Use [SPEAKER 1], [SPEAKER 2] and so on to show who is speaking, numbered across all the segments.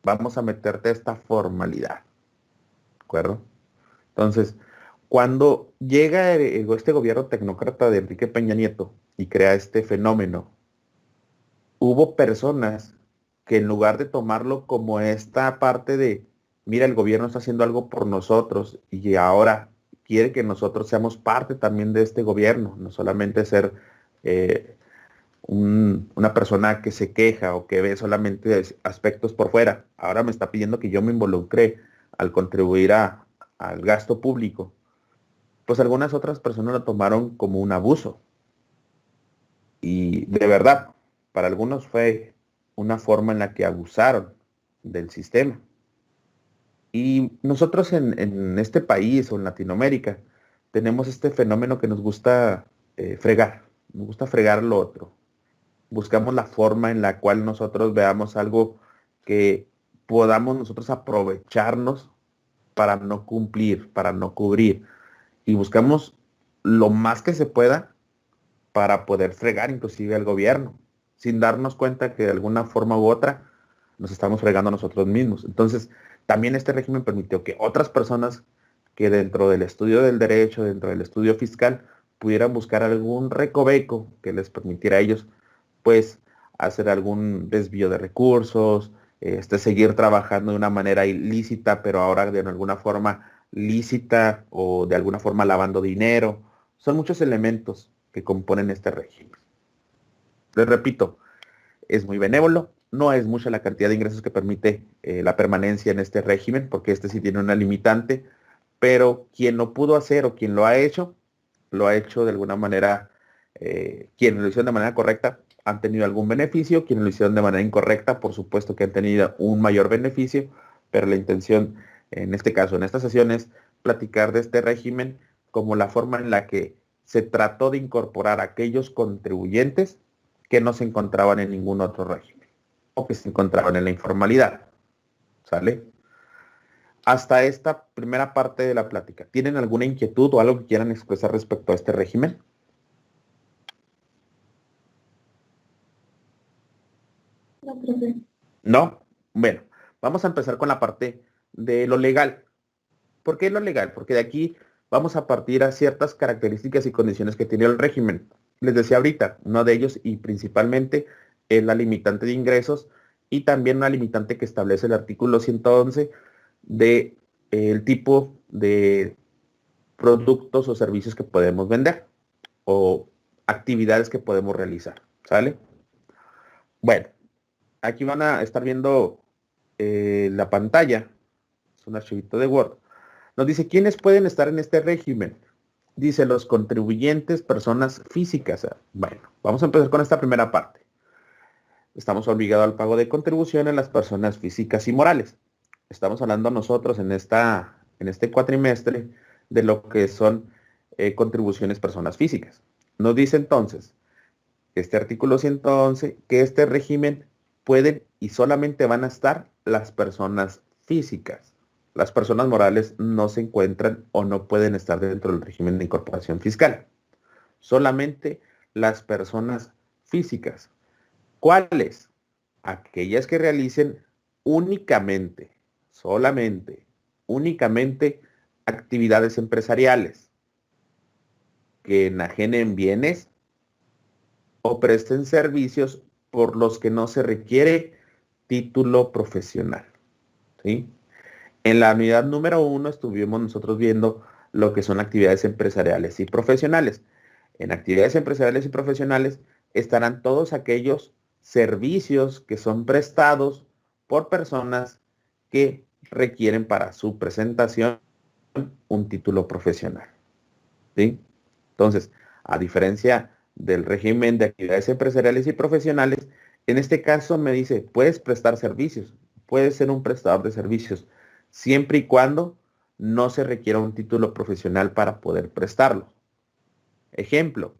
[SPEAKER 1] vamos a meterte esta formalidad, ¿de acuerdo? Entonces, cuando llega este gobierno tecnócrata de Enrique Peña Nieto y crea este fenómeno, hubo personas que en lugar de tomarlo como esta parte de, mira, el gobierno está haciendo algo por nosotros y ahora quiere que nosotros seamos parte también de este gobierno, no solamente ser eh, una persona que se queja o que ve solamente aspectos por fuera. Ahora me está pidiendo que yo me involucre al contribuir al gasto público. Pues algunas otras personas lo tomaron como un abuso. Y de verdad, para algunos fue una forma en la que abusaron del sistema. Y nosotros en este país o en Latinoamérica tenemos este fenómeno que nos gusta nos gusta fregar lo otro. Buscamos la forma en la cual nosotros veamos algo que podamos nosotros aprovecharnos para no cumplir, para no cubrir. Y buscamos lo más que se pueda para poder fregar inclusive al gobierno, sin darnos cuenta que de alguna forma u otra nos estamos fregando a nosotros mismos. Entonces, también este régimen permitió que otras personas que dentro del estudio del derecho, dentro del estudio fiscal, pudieran buscar algún recoveco que les permitiera a ellos, pues, hacer algún desvío de recursos, seguir trabajando de una manera ilícita, pero ahora de alguna forma lícita o de alguna forma lavando dinero. Son muchos elementos que componen este régimen. Les repito, es muy benévolo, no es mucha la cantidad de ingresos que permite la permanencia en este régimen, porque este sí tiene una limitante, pero quien lo pudo hacer o quien lo ha hecho de alguna manera, quienes lo hicieron de manera correcta han tenido algún beneficio, quienes lo hicieron de manera incorrecta, por supuesto que han tenido un mayor beneficio, pero la intención en este caso, en esta sesión, es platicar de este régimen como la forma en la que se trató de incorporar a aquellos contribuyentes que no se encontraban en ningún otro régimen o que se encontraban en la informalidad. ¿Sale? Hasta esta primera parte de la plática. ¿Tienen alguna inquietud o algo que quieran expresar respecto a este régimen?
[SPEAKER 2] No, profe.
[SPEAKER 1] ¿No? Bueno, vamos a empezar con la parte de lo legal. ¿Por qué lo legal? Porque de aquí vamos a partir a ciertas características y condiciones que tiene el régimen. Les decía ahorita, uno de ellos y principalmente es la limitante de ingresos y también una limitante que establece el artículo 111 de el tipo de productos o servicios que podemos vender o actividades que podemos realizar. ¿Sale? Bueno, aquí van a estar viendo la pantalla. Es un archivito de Word. Nos dice, ¿quiénes pueden estar en este régimen? Dice, los contribuyentes, personas físicas. Bueno, vamos a empezar con esta primera parte. Estamos obligados al pago de contribución en las personas físicas y morales. Estamos hablando nosotros en este cuatrimestre de lo que son contribuciones personas físicas. Nos dice entonces, este artículo 111, que este régimen pueden y solamente van a estar las personas físicas. Las personas morales no se encuentran o no pueden estar dentro del régimen de incorporación fiscal. Solamente las personas físicas. ¿Cuáles? Aquellas que realicen únicamente, solamente, únicamente actividades empresariales, que enajenen bienes o presten servicios por los que no se requiere título profesional. ¿Sí? En la unidad número 1 estuvimos nosotros viendo lo que son actividades empresariales y profesionales. En actividades empresariales y profesionales estarán todos aquellos servicios que son prestados por personas que requieren para su presentación un título profesional. ¿Sí? Entonces, a diferencia del régimen de actividades empresariales y profesionales, en este caso me dice, puedes prestar servicios, puedes ser un prestador de servicios, siempre y cuando no se requiera un título profesional para poder prestarlo. Ejemplo,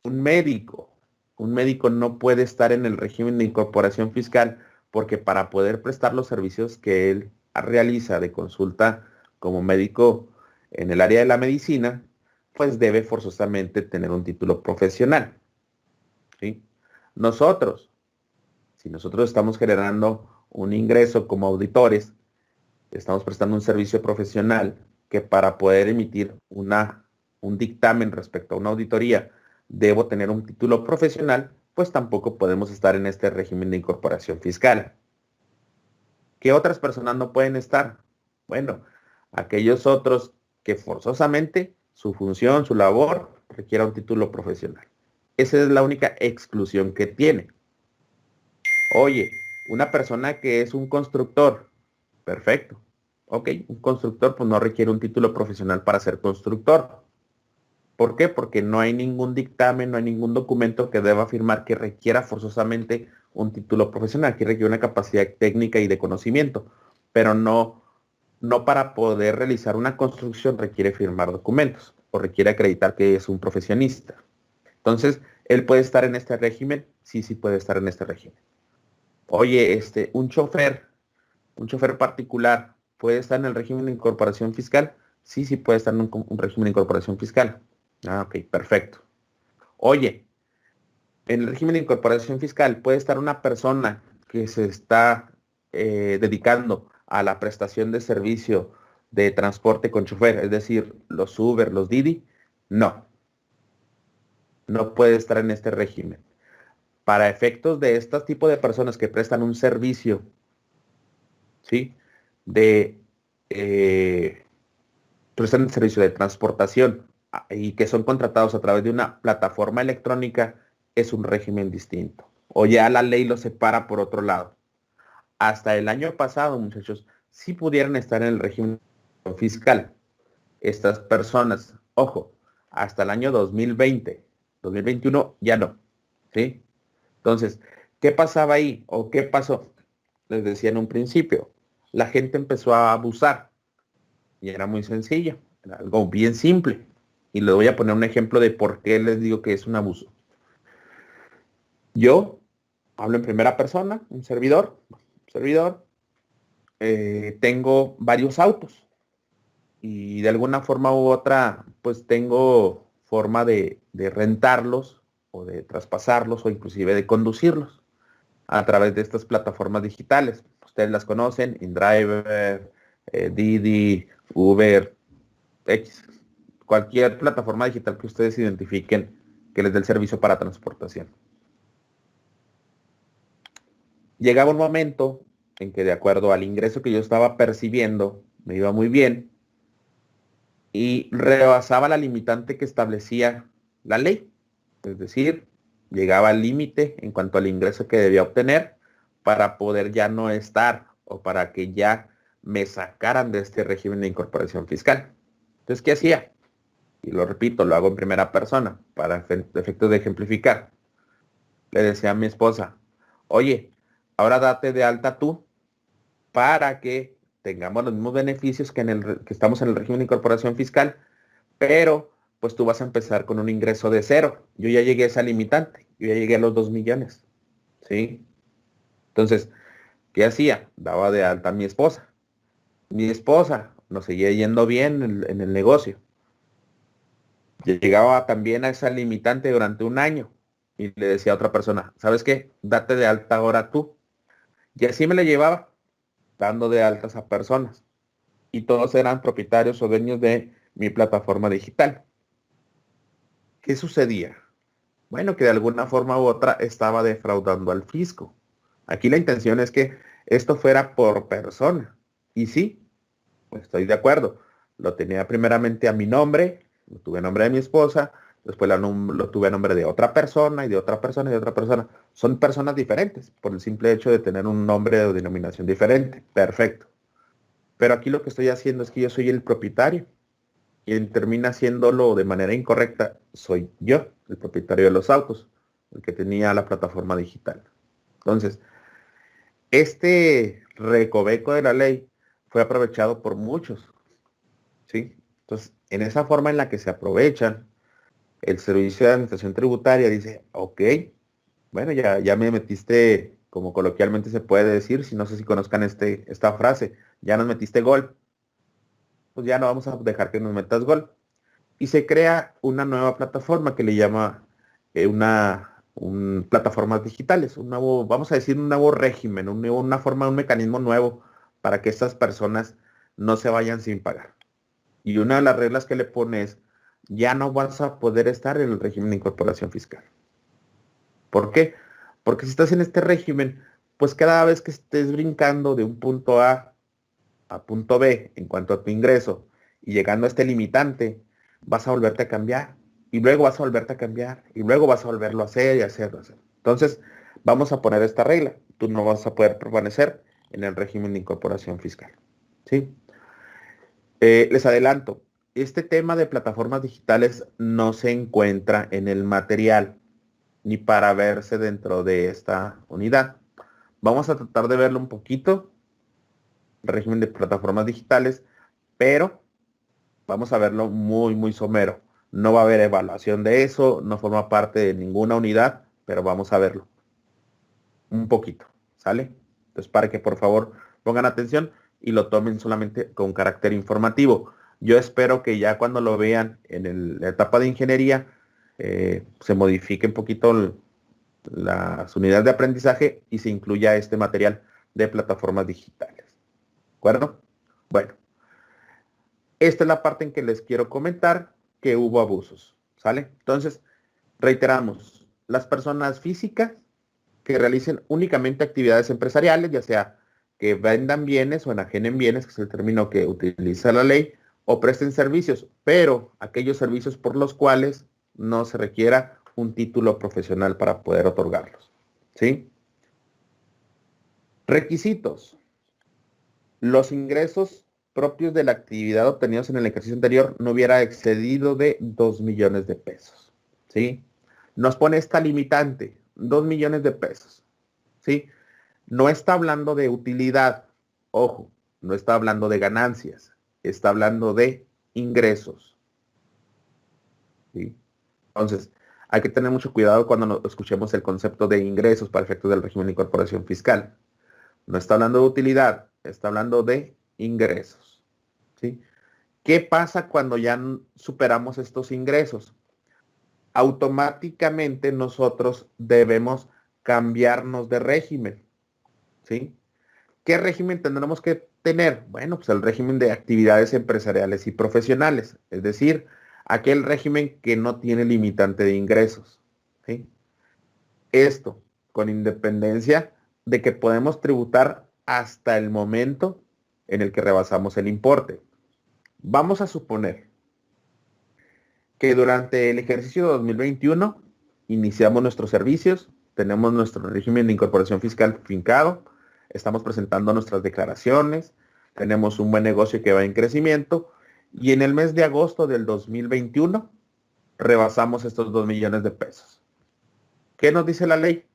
[SPEAKER 1] un médico. Un médico no puede estar en el régimen de incorporación fiscal porque para poder prestar los servicios que él realiza de consulta como médico en el área de la medicina, pues debe forzosamente tener un título profesional. ¿Sí? Nosotros, si nosotros estamos generando un ingreso como auditores, estamos prestando un servicio profesional que para poder emitir un dictamen respecto a una auditoría, debo tener un título profesional, pues tampoco podemos estar en este régimen de incorporación fiscal. ¿Qué otras personas no pueden estar? Bueno, aquellos otros que forzosamente su función, su labor, requiera un título profesional. Esa es la única exclusión que tiene. Oye, una persona que es un constructor, perfecto. Ok, un constructor pues no requiere un título profesional para ser constructor. ¿Por qué? Porque no hay ningún dictamen, no hay ningún documento que deba afirmar que requiera forzosamente un título profesional, que requiere una capacidad técnica y de conocimiento, pero no para poder realizar una construcción requiere firmar documentos o requiere acreditar que es un profesionista. Entonces, él puede estar en este régimen, sí, sí puede estar en este régimen. Oye, un chofer particular, ¿puede estar en el régimen de incorporación fiscal? Sí, sí puede estar en un régimen de incorporación fiscal. Ah, ok, perfecto. Oye, en el régimen de incorporación fiscal puede estar una persona que se está dedicando a la prestación de servicio de transporte con chofer, es decir, los Uber, los Didi. No, no puede estar en este régimen. Para efectos de este tipo de personas que prestan un servicio, ¿sí? De eh, prestan un servicio de transportación y que son contratados a través de una plataforma electrónica, es un régimen distinto. O ya la ley los separa por otro lado. Hasta el año pasado, muchachos, sí pudieran estar en el régimen fiscal. Estas personas, ojo, hasta el año 2020, 2021 ya no, ¿sí? Entonces, ¿qué pasaba ahí? ¿O qué pasó? Les decía en un principio, la gente empezó a abusar y era muy sencillo, era algo bien simple. Y les voy a poner un ejemplo de por qué les digo que es un abuso. Yo hablo en primera persona, un servidor, tengo varios autos y de alguna forma u otra, pues tengo forma de rentarlos o de traspasarlos o inclusive de conducirlos a través de estas plataformas digitales. Ustedes las conocen, InDriver, Didi, Uber, X, cualquier plataforma digital que ustedes identifiquen que les dé el servicio para transportación. Llegaba un momento en que de acuerdo al ingreso que yo estaba percibiendo, me iba muy bien y rebasaba la limitante que establecía la ley. Es decir, llegaba al límite en cuanto al ingreso que debía obtener para poder ya no estar o para que ya me sacaran de este régimen de incorporación fiscal. Entonces, ¿qué hacía? Y lo repito, lo hago en primera persona para efectos de ejemplificar. Le decía a mi esposa, oye, ahora date de alta tú para que tengamos los mismos beneficios que estamos en el régimen de incorporación fiscal, pero pues tú vas a empezar con un ingreso de cero. Yo ya llegué a esa limitante, yo ya llegué a los 2 millones, ¿sí? Entonces, ¿qué hacía? Daba de alta a mi esposa. Mi esposa nos seguía yendo bien en el negocio. Llegaba también a esa limitante durante un año y le decía a otra persona, ¿sabes qué? Date de alta ahora tú. Y así me la llevaba, dando de altas a personas. Y todos eran propietarios o dueños de mi plataforma digital. ¿Qué sucedía? Bueno, que de alguna forma u otra estaba defraudando al fisco. Aquí la intención es que esto fuera por persona. Y sí, estoy de acuerdo. Lo tenía primeramente a mi nombre, lo tuve a nombre de mi esposa, después lo tuve a nombre de otra persona y de otra persona y de otra persona. Son personas diferentes por el simple hecho de tener un nombre o denominación diferente. Perfecto. Pero aquí lo que estoy haciendo es que yo soy el propietario. Quien termina haciéndolo de manera incorrecta soy yo, el propietario de los autos, el que tenía la plataforma digital. Entonces, este recoveco de la ley fue aprovechado por muchos, ¿sí? Entonces, en esa forma en la que se aprovechan, el servicio de administración tributaria dice, ok, bueno, ya me metiste, como coloquialmente se puede decir, si no sé si conozcan esta frase, ya nos metiste gol, pues ya no vamos a dejar que nos metas gol. Y se crea una nueva plataforma que le llama una plataformas digitales, un nuevo, vamos a decir, un nuevo régimen, una forma, un mecanismo nuevo para que estas personas no se vayan sin pagar. Y una de las reglas que le pone es, ya no vas a poder estar en el régimen de incorporación fiscal. ¿Por qué? Porque si estás en este régimen, pues cada vez que estés brincando de un punto A punto B en cuanto a tu ingreso y llegando a este limitante, vas a volverte a cambiar y luego vas a volverte a cambiar y luego vas a volverlo a hacer y hacerlo, hacer. Entonces, vamos a poner esta regla. Tú no vas a poder permanecer en el régimen de incorporación fiscal. ¿Sí? Les adelanto, este tema de plataformas digitales no se encuentra en el material ni para verse dentro de esta unidad. Vamos a tratar de verlo un poquito, régimen de plataformas digitales, pero vamos a verlo muy, muy somero. No va a haber evaluación de eso, no forma parte de ninguna unidad, pero vamos a verlo un poquito, ¿sale? Entonces, para que por favor pongan atención y lo tomen solamente con carácter informativo. Yo espero que ya cuando lo vean en la etapa de ingeniería, se modifique un poquito las unidades de aprendizaje y se incluya este material de plataformas digitales. ¿De acuerdo? Bueno, esta es la parte en que les quiero comentar que hubo abusos, ¿sale? Entonces, reiteramos, las personas físicas que realicen únicamente actividades empresariales, ya sea que vendan bienes o enajenen bienes, que es el término que utiliza la ley, o presten servicios, pero aquellos servicios por los cuales no se requiera un título profesional para poder otorgarlos, ¿sí? Requisitos. Los ingresos propios de la actividad obtenidos en el ejercicio anterior no hubiera excedido de 2 millones de pesos, ¿sí? Nos pone esta limitante, 2 millones de pesos, ¿sí? No está hablando de utilidad, ojo, no está hablando de ganancias, está hablando de ingresos, ¿sí? Entonces, hay que tener mucho cuidado cuando escuchemos el concepto de ingresos para efectos del régimen de incorporación fiscal. No está hablando de utilidad, está hablando de ingresos, ¿sí? ¿Qué pasa cuando ya superamos estos ingresos? Automáticamente nosotros debemos cambiarnos de régimen, ¿sí? ¿Qué régimen tendremos que tener? Bueno, pues el régimen de actividades empresariales y profesionales, es decir, aquel régimen que no tiene limitante de ingresos, ¿sí? Esto con independencia de que podemos tributar hasta el momento en el que rebasamos el importe. Vamos a suponer que durante el ejercicio 2021 iniciamos nuestros servicios, tenemos nuestro régimen de incorporación fiscal fincado, estamos presentando nuestras declaraciones, tenemos un buen negocio que va en crecimiento y en el mes de agosto del 2021 rebasamos estos 2 millones de pesos. ¿Qué nos dice la ley?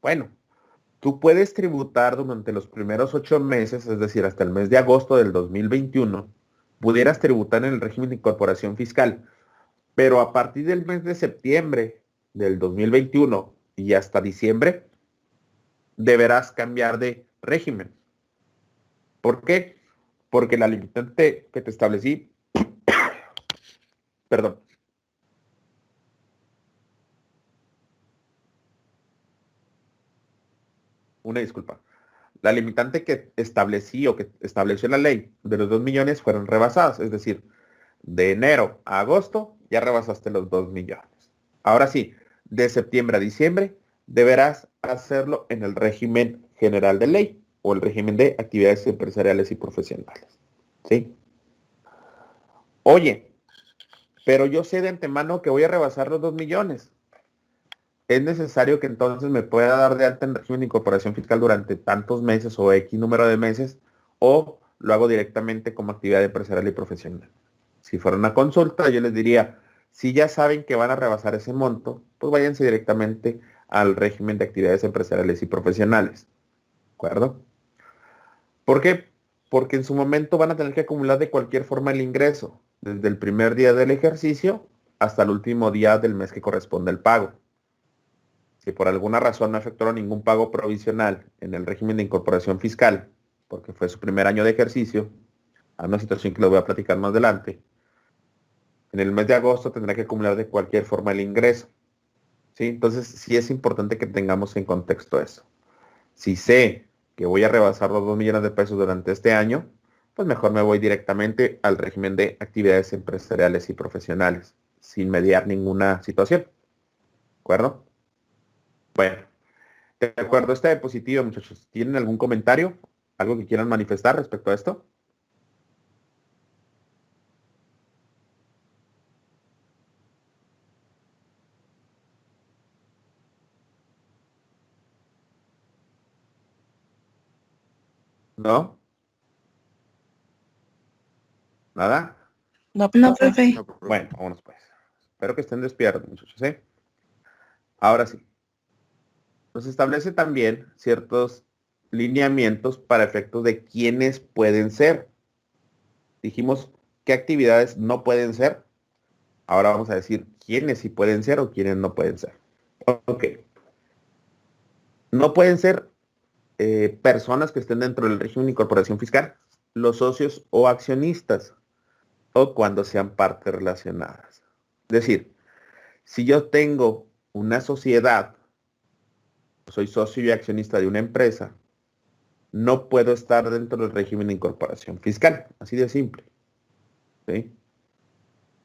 [SPEAKER 1] Bueno, tú puedes tributar durante los primeros 8 meses, es decir, hasta el mes de agosto del 2021, pudieras tributar en el régimen de incorporación fiscal, pero a partir del mes de septiembre del 2021 y hasta diciembre, deberás cambiar de régimen. ¿Por qué? Porque la limitante que te establecí, perdón, una disculpa. La limitante que establecí o que estableció la ley de los 2 millones fueron rebasadas, es decir, de enero a agosto ya rebasaste los 2 millones. Ahora sí, de septiembre a diciembre deberás hacerlo en el régimen general de ley o el régimen de actividades empresariales y profesionales. ¿Sí? Oye, pero yo sé de antemano que voy a rebasar los 2 millones. Es necesario que entonces me pueda dar de alta en régimen de incorporación fiscal durante tantos meses o X número de meses o lo hago directamente como actividad empresarial y profesional. Si fuera una consulta, yo les diría, si ya saben que van a rebasar ese monto, pues váyanse directamente al régimen de actividades empresariales y profesionales. ¿De acuerdo? ¿Por qué? Porque en su momento van a tener que acumular de cualquier forma el ingreso, desde el primer día del ejercicio hasta el último día del mes que corresponde el pago. Si por alguna razón no efectuaron ningún pago provisional en el régimen de incorporación fiscal, porque fue su primer año de ejercicio, a una situación que les voy a platicar más adelante, en el mes de agosto tendrá que acumular de cualquier forma el ingreso. ¿sí? Entonces, sí es importante que tengamos en contexto eso. Si sé que voy a rebasar los 2 millones de pesos durante este año, pues mejor me voy directamente al régimen de actividades empresariales y profesionales, sin mediar ninguna situación. ¿De acuerdo? Bueno, de acuerdo a esta diapositiva, muchachos. ¿Tienen algún comentario? ¿Algo que quieran manifestar respecto a esto? ¿No? ¿Nada?
[SPEAKER 2] No,
[SPEAKER 3] No,
[SPEAKER 2] profe.
[SPEAKER 3] profe.
[SPEAKER 1] Bueno, vámonos pues. Espero que estén despiertos, muchachos, ¿eh? Ahora sí. Nos establece también ciertos lineamientos para efectos de quiénes pueden ser. Dijimos qué actividades no pueden ser. Ahora vamos a decir quiénes sí pueden ser o quiénes no pueden ser. Ok. No pueden ser personas que estén dentro del régimen de incorporación fiscal, los socios o accionistas, o cuando sean partes relacionadas. Es decir, si yo tengo una sociedad, soy socio y accionista de una empresa, no puedo estar dentro del régimen de incorporación fiscal. Así de simple. ¿Sí?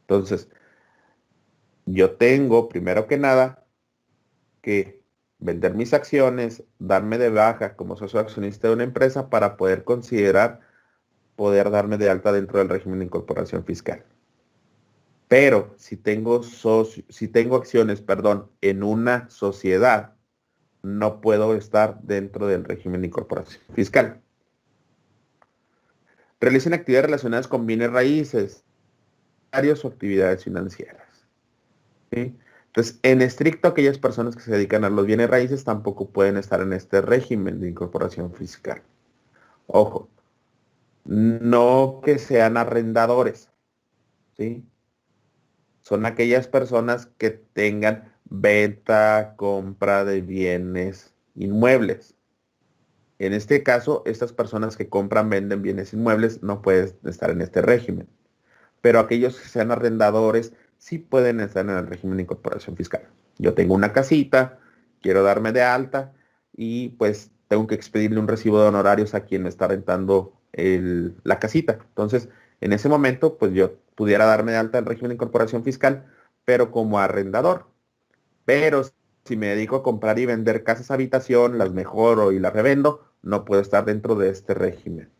[SPEAKER 1] Entonces, yo tengo, primero que nada, que vender mis acciones, darme de baja como socio accionista de una empresa para poder considerar poder darme de alta dentro del régimen de incorporación fiscal. Pero si tengo acciones, perdón, en una sociedad, no puedo estar dentro del régimen de incorporación fiscal. Realicen actividades relacionadas con bienes raíces, o actividades financieras. ¿Sí? Entonces, en estricto, aquellas personas que se dedican a los bienes raíces tampoco pueden estar en este régimen de incorporación fiscal. Ojo, no que sean arrendadores, ¿sí? Son aquellas personas que tengan venta, compra de bienes inmuebles. En este caso, estas personas que compran, venden bienes inmuebles no pueden estar en este régimen. Pero aquellos que sean arrendadores sí pueden estar en el régimen de incorporación fiscal. Yo tengo una casita, quiero darme de alta y pues tengo que expedirle un recibo de honorarios a quien me está rentando la casita. Entonces, en ese momento, pues yo pudiera darme de alta en régimen de incorporación fiscal, pero como arrendador. Pero si me dedico a comprar y vender casas habitación, las mejoro y las revendo, no puedo estar dentro de este régimen.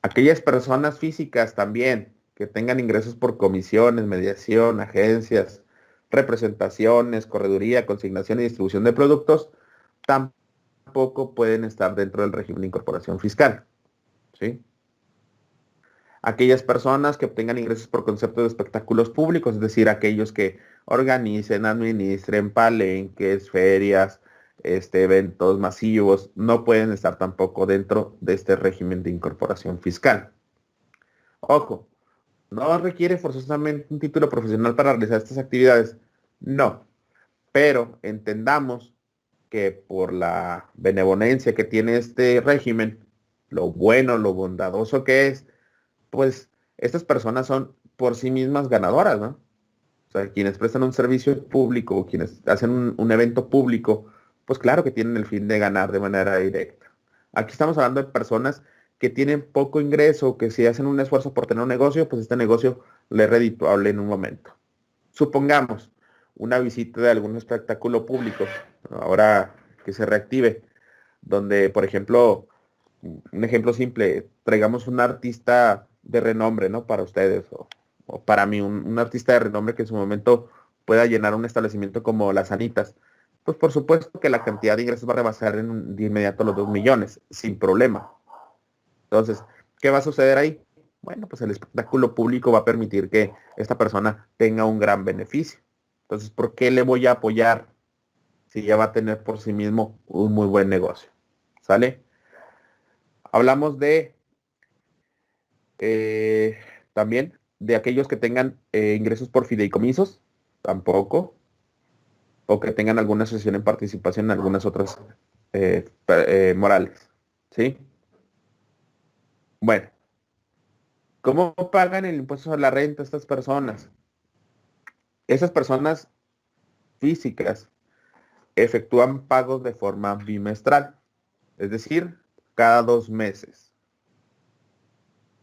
[SPEAKER 1] Aquellas personas físicas también que tengan ingresos por comisiones, mediación, agencias, representaciones, correduría, consignación y distribución de productos, tampoco pueden estar dentro del régimen de incorporación fiscal. ¿Sí? Aquellas personas que obtengan ingresos por concepto de espectáculos públicos, es decir, aquellos que organicen, administren palenques, ferias, eventos masivos, no pueden estar tampoco dentro de este régimen de incorporación fiscal. Ojo, no requiere forzosamente un título profesional para realizar estas actividades. No, pero entendamos que por la benevolencia que tiene este régimen, lo bueno, lo bondadoso que es, pues estas personas son por sí mismas ganadoras, ¿no? O sea, quienes prestan un servicio público o quienes hacen un evento público, pues claro que tienen el fin de ganar de manera directa. Aquí estamos hablando de personas que tienen poco ingreso, que si hacen un esfuerzo por tener un negocio, pues este negocio le es redituable en un momento. Supongamos una visita de algún espectáculo público, ahora que se reactive, donde, por ejemplo, un ejemplo simple, traigamos un artista de renombre, ¿no? Para ustedes o para mí, un artista de renombre que en su momento pueda llenar un establecimiento como Las Anitas. Pues por supuesto que la cantidad de ingresos va a rebasar de inmediato los 2 millones, sin problema. Entonces, ¿qué va a suceder ahí? Bueno, pues el espectáculo público va a permitir que esta persona tenga un gran beneficio. Entonces, ¿por qué le voy a apoyar si ya va a tener por sí mismo un muy buen negocio? ¿Sale? Hablamos de eh, también de aquellos que tengan ingresos por fideicomisos, tampoco, o que tengan alguna asociación en participación en algunas otras morales, ¿sí? Bueno, ¿cómo pagan el impuesto a la renta estas personas? Esas personas físicas efectúan pagos de forma bimestral, es decir, cada 2 meses.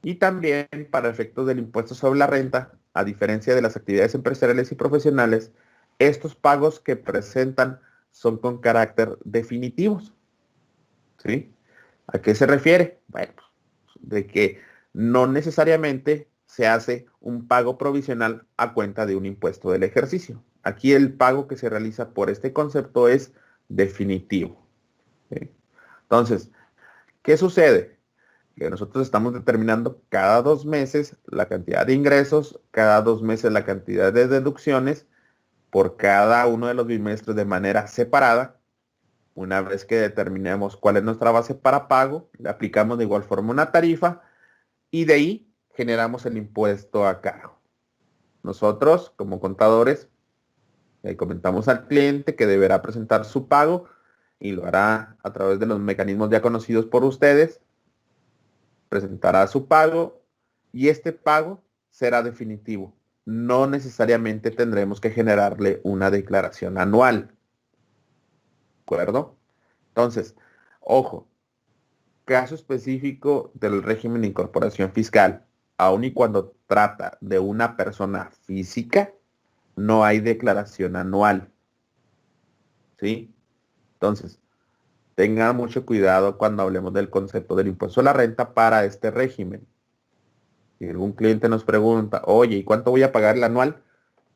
[SPEAKER 1] Y también para efectos del impuesto sobre la renta, a diferencia de las actividades empresariales y profesionales, estos pagos que presentan son con carácter definitivos. ¿Sí? ¿A qué se refiere? Bueno, de que no necesariamente se hace un pago provisional a cuenta de un impuesto del ejercicio. Aquí el pago que se realiza por este concepto es definitivo. ¿Sí? Entonces, ¿qué sucede? Que nosotros estamos determinando cada 2 meses la cantidad de ingresos, cada 2 meses la cantidad de deducciones por cada uno de los bimestres de manera separada. Una vez que determinemos cuál es nuestra base para pago, le aplicamos de igual forma una tarifa y de ahí generamos el impuesto a cargo. Nosotros, como contadores, le comentamos al cliente que deberá presentar su pago y lo hará a través de los mecanismos ya conocidos por ustedes. Presentará su pago y este pago será definitivo. No necesariamente tendremos que generarle una declaración anual. ¿De acuerdo? Entonces, ojo, caso específico del régimen de incorporación fiscal, aun y cuando trata de una persona física, no hay declaración anual. ¿Sí? Entonces, tengan mucho cuidado cuando hablemos del concepto del impuesto a la renta para este régimen. Si algún cliente nos pregunta, oye, ¿y cuánto voy a pagar el anual?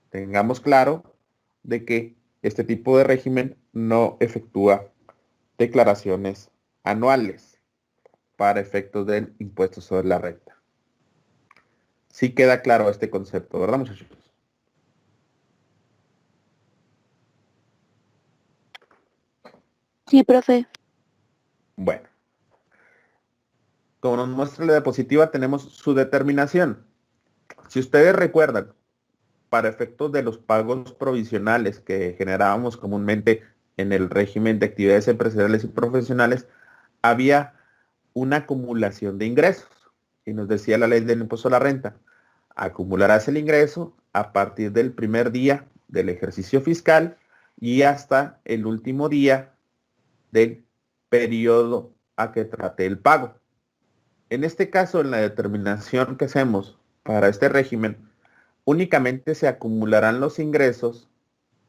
[SPEAKER 1] Tengamos claro de que este tipo de régimen no efectúa declaraciones anuales para efectos del impuesto sobre la renta. Sí queda claro este concepto, ¿verdad, muchachos?
[SPEAKER 3] Sí, profe.
[SPEAKER 1] Bueno, como nos muestra la diapositiva, tenemos su determinación. Si ustedes recuerdan, para efectos de los pagos provisionales que generábamos comúnmente en el régimen de actividades empresariales y profesionales, había una acumulación de ingresos. Y nos decía la ley del impuesto a la renta, acumularás el ingreso a partir del primer día del ejercicio fiscal y hasta el último día del periodo a que trate el pago. En este caso, en la determinación que hacemos para este régimen, únicamente se acumularán los ingresos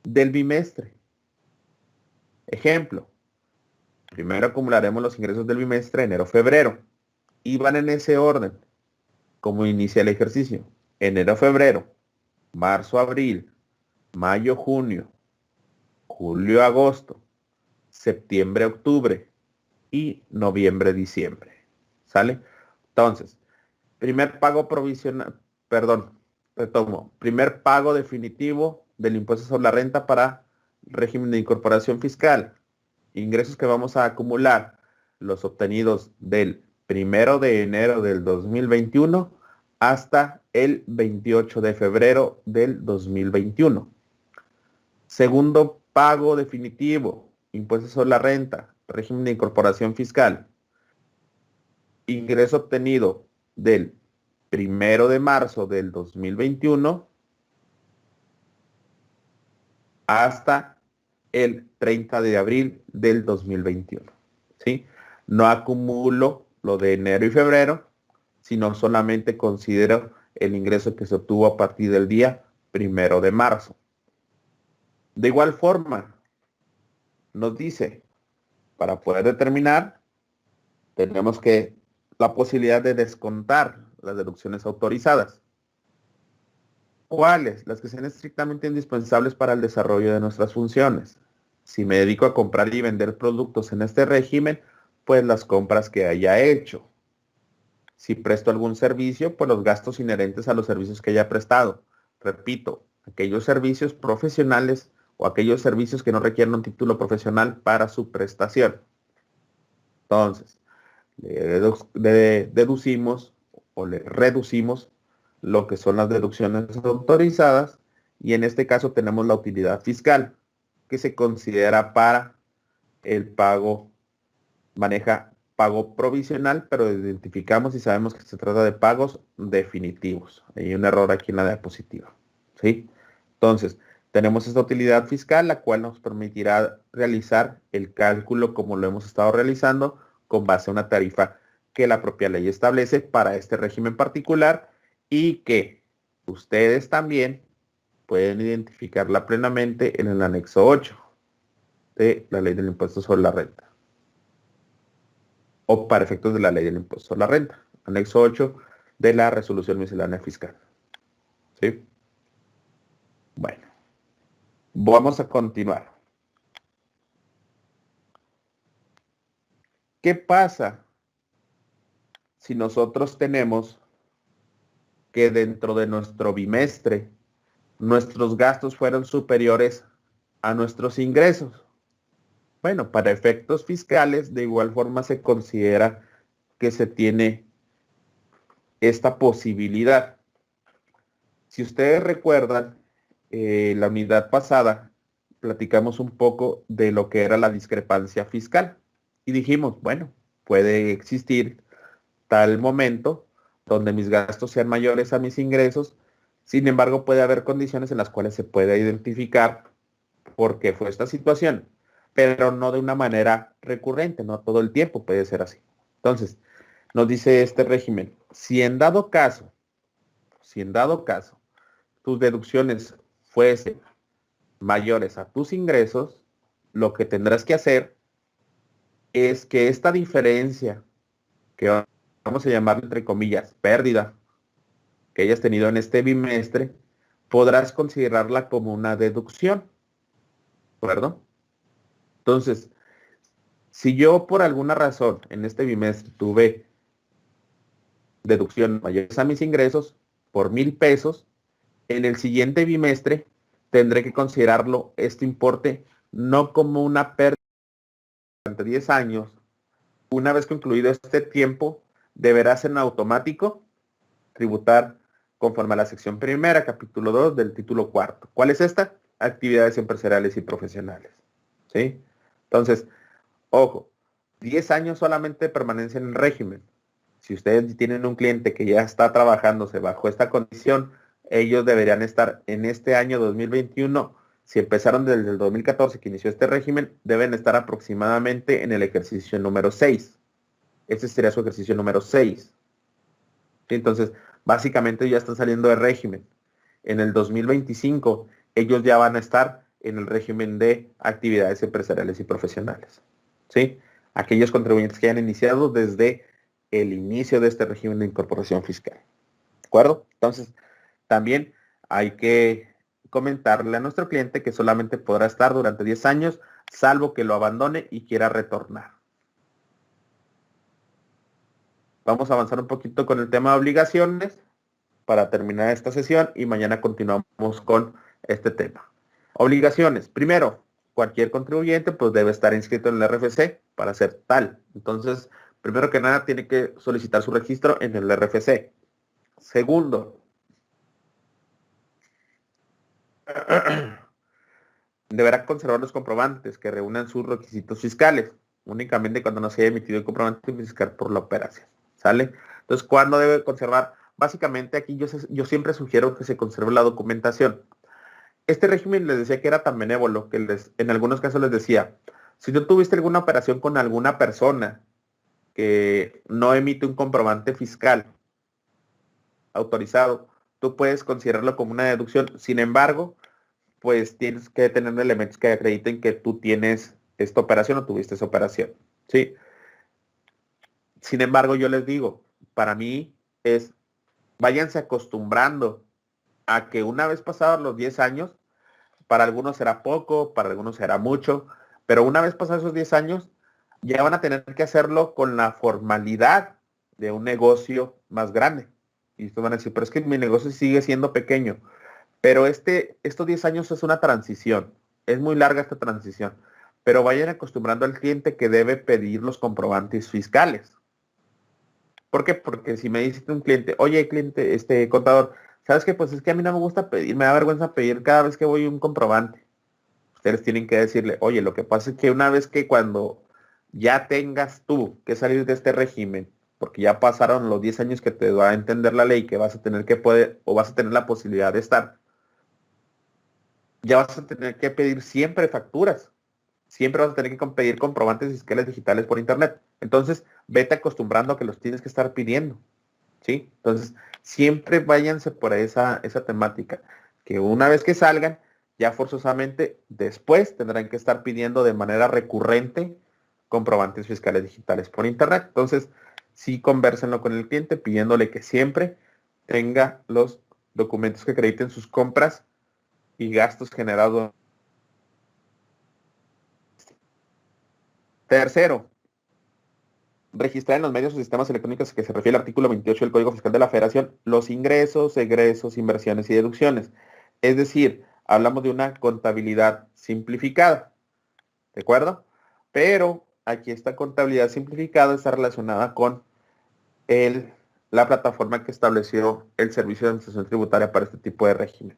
[SPEAKER 1] del bimestre. Ejemplo, primero acumularemos los ingresos del bimestre enero-febrero y van en ese orden, como inicia el ejercicio. Enero-febrero, marzo-abril, mayo-junio, julio-agosto, septiembre-octubre y noviembre-diciembre. ¿Sale? Entonces, primer pago provisional, perdón, retomo, primer pago definitivo del impuesto sobre la renta para régimen de incorporación fiscal. Ingresos que vamos a acumular, los obtenidos del 1 de enero del 2021 hasta el 28 de febrero del 2021. Segundo pago definitivo, impuesto sobre la renta, régimen de incorporación fiscal. Ingreso obtenido del 1 de marzo del 2021 hasta el 30 de abril del 2021. ¿Sí? No acumulo lo de enero y febrero, sino solamente considero el ingreso que se obtuvo a partir del día 1 de marzo. De igual forma, nos dice, para poder determinar, tenemos que la posibilidad de descontar las deducciones autorizadas. ¿Cuáles? Las que sean estrictamente indispensables para el desarrollo de nuestras funciones. Si me dedico a comprar y vender productos en este régimen, pues las compras que haya hecho. Si presto algún servicio, pues los gastos inherentes a los servicios que haya prestado. Repito, aquellos servicios profesionales o aquellos servicios que no requieren un título profesional para su prestación. Entonces, deducimos o le reducimos lo que son las deducciones autorizadas y en este caso tenemos la utilidad fiscal que se considera para el pago, maneja pago provisional, pero identificamos y sabemos que se trata de pagos definitivos. Hay un error aquí en la diapositiva, ¿sí? Entonces, Tenemos esta utilidad fiscal, la cual nos permitirá realizar el cálculo como lo hemos estado realizando con base a una tarifa que la propia ley establece para este régimen particular y que ustedes también pueden identificarla plenamente en el anexo 8 de la ley del impuesto sobre la renta o para efectos de la ley del impuesto sobre la renta, anexo 8 de la resolución miscelánea fiscal. ¿Sí? Bueno, vamos a continuar. ¿Qué pasa si nosotros tenemos que dentro de nuestro bimestre nuestros gastos fueron superiores a nuestros ingresos? Bueno, para efectos fiscales, de igual forma se considera que se tiene esta posibilidad. Si ustedes recuerdan, la unidad pasada platicamos un poco de lo que era la discrepancia fiscal y dijimos, bueno, puede existir tal momento donde mis gastos sean mayores a mis ingresos, sin embargo puede haber condiciones en las cuales se puede identificar por qué fue esta situación, pero no de una manera recurrente, no todo el tiempo puede ser así. Entonces, nos dice este régimen, si en dado caso, tus deducciones fuesen mayores a tus ingresos, lo que tendrás que hacer es que esta diferencia, que vamos a llamarle entre comillas, pérdida, que hayas tenido en este bimestre, podrás considerarla como una deducción, ¿de acuerdo? Entonces, si yo por alguna razón en este bimestre tuve deducción mayores a mis ingresos por 1,000 pesos, en el siguiente bimestre tendré que considerarlo este importe no como una pérdida durante 10 años. Una vez concluido este tiempo, deberás en automático tributar conforme a la sección primera, capítulo 2 del título cuarto. ¿Cuál es esta? Actividades empresariales y profesionales. ¿Sí? Entonces, ojo, 10 años solamente de permanencia en el régimen. Si ustedes tienen un cliente que ya está trabajándose bajo esta condición, ellos deberían estar en este año 2021, si empezaron desde el 2014 que inició este régimen, deben estar aproximadamente en el ejercicio número 6. Este sería su ejercicio número 6. Entonces, básicamente ya están saliendo de régimen. En el 2025, ellos ya van a estar en el régimen de actividades empresariales y profesionales. ¿Sí? Aquellos contribuyentes que hayan iniciado desde el inicio de este régimen de incorporación fiscal. ¿De acuerdo? Entonces, también hay que comentarle a nuestro cliente que solamente podrá estar durante 10 años, salvo que lo abandone y quiera retornar. Vamos a avanzar un poquito con el tema de obligaciones para terminar esta sesión y mañana continuamos con este tema. Obligaciones. Primero, cualquier contribuyente pues debe estar inscrito en el RFC para ser tal. Entonces, primero que nada tiene que solicitar su registro en el RFC. Segundo, deberá conservar los comprobantes que reúnan sus requisitos fiscales, únicamente cuando no se haya emitido el comprobante fiscal por la operación. ¿Sale? Entonces, ¿cuándo debe conservar? Básicamente aquí yo siempre sugiero que se conserve la documentación. Este régimen les decía que era tan benévolo que en algunos casos les decía, si tú tuviste alguna operación con alguna persona que no emite un comprobante fiscal autorizado, tú puedes considerarlo como una deducción. Sin embargo, pues tienes que tener elementos que acrediten que tú tienes esta operación o tuviste esa operación. ¿Sí? Sin embargo, yo les digo, para mí es, váyanse acostumbrando a que una vez pasados los 10 años, para algunos será poco, para algunos será mucho, pero una vez pasados esos 10 años, ya van a tener que hacerlo con la formalidad de un negocio más grande. Y ustedes van a decir, pero es que mi negocio sigue siendo pequeño. Pero estos 10 años es una transición. Es muy larga esta transición. Pero vayan acostumbrando al cliente que debe pedir los comprobantes fiscales. ¿Por qué? Porque si me dice un cliente, oye, cliente, contador, ¿sabes qué? Pues es que a mí no me gusta pedir, me da vergüenza pedir cada vez que voy un comprobante. Ustedes tienen que decirle, oye, lo que pasa es que una vez que cuando ya tengas tú que salir de este régimen, porque ya pasaron los 10 años que te va a entender la ley, que vas a tener que poder, o vas a tener la posibilidad de estar, ya vas a tener que pedir siempre facturas. Siempre vas a tener que pedir comprobantes fiscales digitales por internet. Entonces, vete acostumbrando a que los tienes que estar pidiendo. ¿Sí? Entonces, siempre váyanse por esa temática. Que una vez que salgan, ya forzosamente después tendrán que estar pidiendo de manera recurrente comprobantes fiscales digitales por internet. Entonces, sí convérsenlo con el cliente pidiéndole que siempre tenga los documentos que acrediten sus compras y gastos generados. Tercero, registrar en los medios o sistemas electrónicos que se refiere al artículo 28 del Código Fiscal de la Federación los ingresos, egresos, inversiones y deducciones. Es decir, hablamos de una contabilidad simplificada, ¿de acuerdo? Pero aquí esta contabilidad simplificada está relacionada con la plataforma que estableció el Servicio de Administración Tributaria para este tipo de régimen.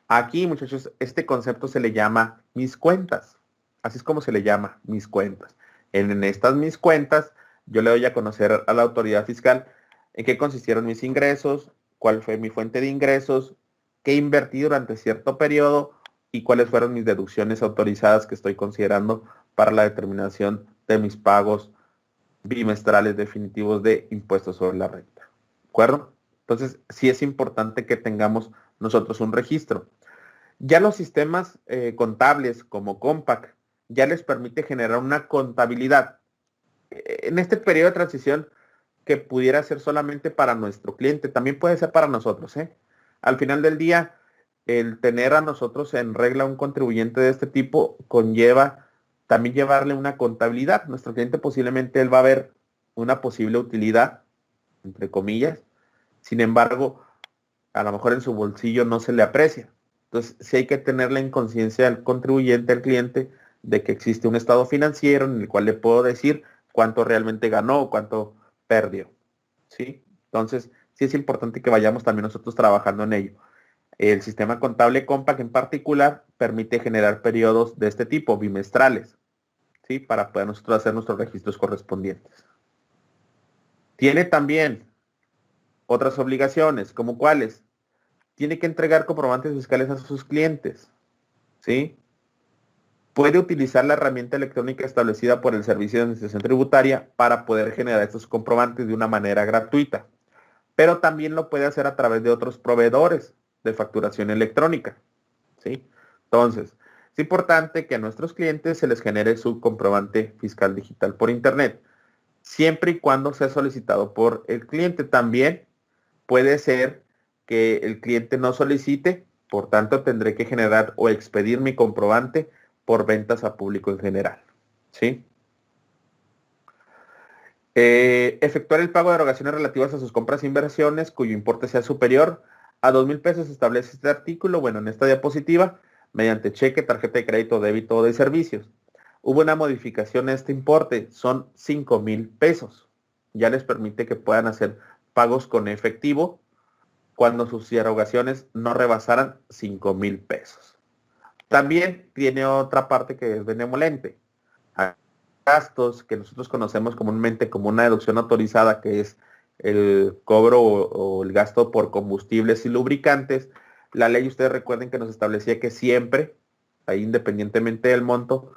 [SPEAKER 1] Aquí, muchachos, este concepto se le llama mis cuentas. Así es como se le llama, mis cuentas. En estas mis cuentas, yo le doy a conocer a la autoridad fiscal en qué consistieron mis ingresos, cuál fue mi fuente de ingresos, qué invertí durante cierto periodo y cuáles fueron mis deducciones autorizadas que estoy considerando para la determinación de mis pagos bimestrales definitivos de impuestos sobre la renta. ¿De acuerdo? Entonces, sí es importante que tengamos nosotros un registro. Ya los sistemas contables como Compact ya les permite generar una contabilidad. En este periodo de transición que pudiera ser solamente para nuestro cliente, también puede ser para nosotros. Al final del día, el tener a nosotros en regla un contribuyente de este tipo conlleva también llevarle una contabilidad. Nuestro cliente posiblemente él va a ver una posible utilidad, entre comillas. Sin embargo, a lo mejor en su bolsillo no se le aprecia. Entonces, sí hay que tenerle en conciencia al contribuyente, al cliente, de que existe un estado financiero en el cual le puedo decir cuánto realmente ganó o cuánto perdió. ¿Sí? Entonces, sí es importante que vayamos también nosotros trabajando en ello. El sistema contable Compact en particular permite generar periodos de este tipo, bimestrales, ¿sí? Para poder nosotros hacer nuestros registros correspondientes. Tiene también otras obligaciones, como cuáles. Tiene que entregar comprobantes fiscales a sus clientes, ¿sí? Puede utilizar la herramienta electrónica establecida por el Servicio de Administración Tributaria para poder generar estos comprobantes de una manera gratuita, pero también lo puede hacer a través de otros proveedores de facturación electrónica, ¿sí? Entonces, es importante que a nuestros clientes se les genere su comprobante fiscal digital por internet, siempre y cuando sea solicitado por el cliente. También puede ser que el cliente no solicite, por tanto tendré que generar o expedir mi comprobante por ventas a público en general, ¿sí? Efectuar el pago de erogaciones relativas a sus compras e inversiones cuyo importe sea superior a 2,000 pesos establece este artículo, bueno, en esta diapositiva, mediante cheque, tarjeta de crédito, débito o de servicios. Hubo una modificación a este importe, son 5,000 pesos. Ya les permite que puedan hacer pagos con efectivo cuando sus erogaciones no rebasaran 5,000 pesos. También tiene otra parte que es benevolente. Hay gastos que nosotros conocemos comúnmente como una deducción autorizada, que es el cobro o el gasto por combustibles y lubricantes. La ley, ustedes recuerden que nos establecía que siempre, ahí independientemente del monto,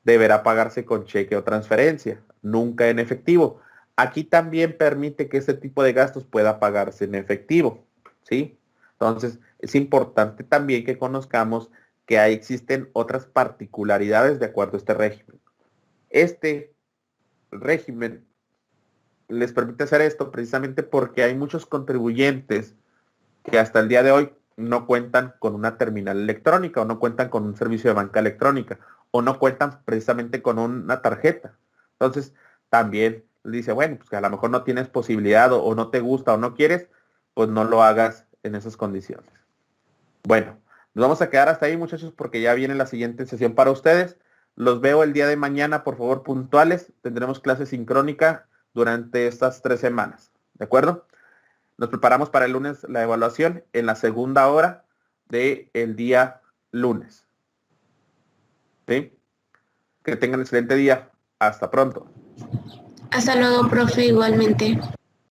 [SPEAKER 1] deberá pagarse con cheque o transferencia, nunca en efectivo. Aquí también permite que este tipo de gastos pueda pagarse en efectivo, ¿sí? Entonces, es importante también que conozcamos que ahí existen otras particularidades de acuerdo a este régimen. Este régimen les permite hacer esto precisamente porque hay muchos contribuyentes que hasta el día de hoy no cuentan con una terminal electrónica o no cuentan con un servicio de banca electrónica o no cuentan precisamente con una tarjeta. Entonces, también dice, bueno, pues que a lo mejor no tienes posibilidad o no te gusta o no quieres, pues no lo hagas en esas condiciones. Bueno, nos vamos a quedar hasta ahí, muchachos, porque ya viene la siguiente sesión para ustedes. Los veo el día de mañana, por favor, puntuales. Tendremos clase sincrónica durante estas 3 semanas. ¿De acuerdo? Nos preparamos para el lunes la evaluación en la segunda hora del día lunes. ¿Sí? Que tengan un excelente día. Hasta pronto.
[SPEAKER 2] Hasta luego, profe, igualmente.